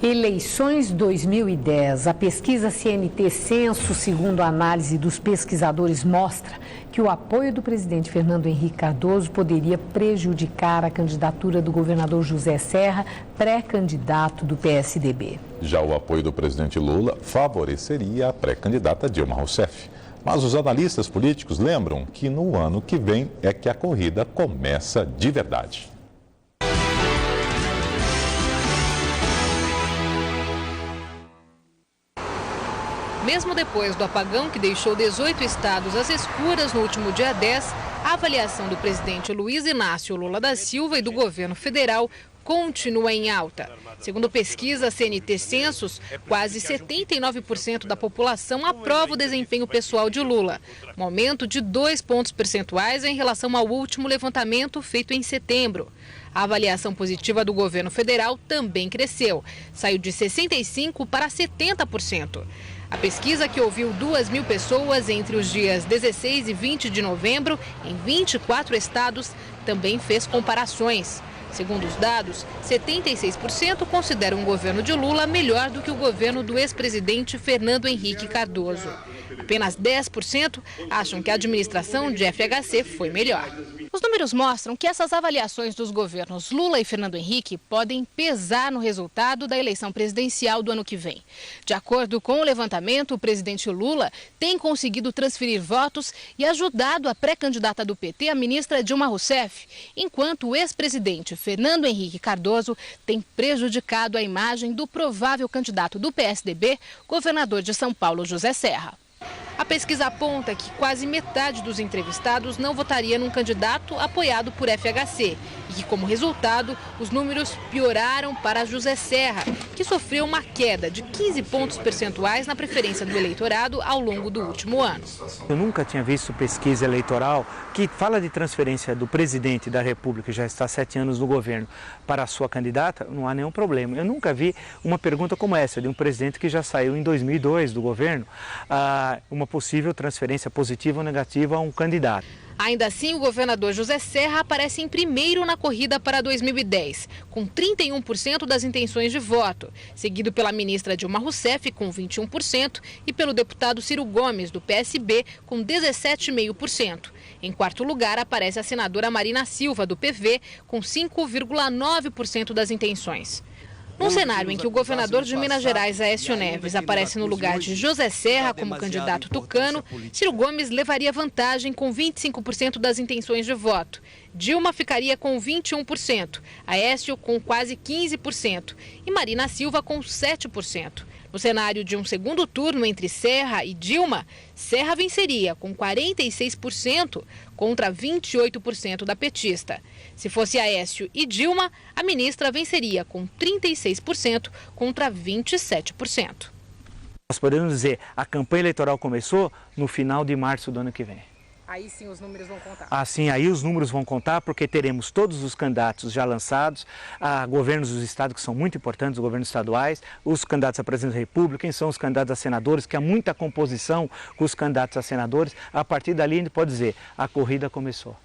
Eleições 2010. A pesquisa CNT Censo, segundo a análise dos pesquisadores, mostra que o apoio do presidente Fernando Henrique Cardoso poderia prejudicar a candidatura do governador José Serra, pré-candidato do PSDB. Já o apoio do presidente Lula favoreceria a pré-candidata Dilma Rousseff. Mas os analistas políticos lembram que no ano que vem é que a corrida começa de verdade. Mesmo depois do apagão que deixou 18 estados às escuras no último dia 10, a avaliação do presidente Luiz Inácio Lula da Silva e do governo federal continua em alta. Segundo pesquisa CNT Censos, quase 79% da população aprova o desempenho pessoal de Lula, um aumento de 2 pontos percentuais em relação ao último levantamento feito em setembro. A avaliação positiva do governo federal também cresceu, saiu de 65% para 70%. A pesquisa, que ouviu 2.000 pessoas entre os dias 16 e 20 de novembro, em 24 estados, também fez comparações. Segundo os dados, 76% consideram o governo de Lula melhor do que o governo do ex-presidente Fernando Henrique Cardoso. Apenas 10% acham que a administração de FHC foi melhor. Os números mostram que essas avaliações dos governos Lula e Fernando Henrique podem pesar no resultado da eleição presidencial do ano que vem. De acordo com o levantamento, o presidente Lula tem conseguido transferir votos e ajudado a pré-candidata do PT, a ministra Dilma Rousseff, enquanto o ex-presidente Fernando Henrique Cardoso tem prejudicado a imagem do provável candidato do PSDB, governador de São Paulo, José Serra. A pesquisa aponta que quase metade dos entrevistados não votaria num candidato apoiado por FHC e que, como resultado, os números pioraram para José Serra, que sofreu uma queda de 15 pontos percentuais na preferência do eleitorado ao longo do último ano. Eu nunca tinha visto pesquisa eleitoral que fala de transferência do presidente da República, que já está há 7 anos no governo, para a sua candidata. Não há nenhum problema. Eu nunca vi uma pergunta como essa, de um presidente que já saiu em 2002 do governo, uma possível transferência positiva ou negativa a um candidato. Ainda assim, o governador José Serra aparece em primeiro na corrida para 2010, com 31% das intenções de voto, seguido pela ministra Dilma Rousseff, com 21%, e pelo deputado Ciro Gomes, do PSB, com 17,5%. Em quarto lugar, aparece a senadora Marina Silva, do PV, com 5,9% das intenções. Num cenário em que o governador de Minas Gerais, Aécio Neves, aparece no lugar de José Serra como candidato tucano, Ciro Gomes levaria vantagem com 25% das intenções de voto. Dilma ficaria com 21%, Aécio com quase 15% e Marina Silva com 7%. No cenário de um segundo turno entre Serra e Dilma, Serra venceria com 46% contra 28% da petista. Se fosse Aécio e Dilma, a ministra venceria com 36% contra 27%. Nós podemos dizer, a campanha eleitoral começou no final de março do ano que vem. Aí sim os números vão contar. Assim, aí os números vão contar, porque teremos todos os candidatos já lançados, governos dos estados que são muito importantes, os governos estaduais, os candidatos a presidente da República, quem são os candidatos a senadores, que há muita composição com os candidatos a senadores. A partir dali a gente pode dizer, a corrida começou.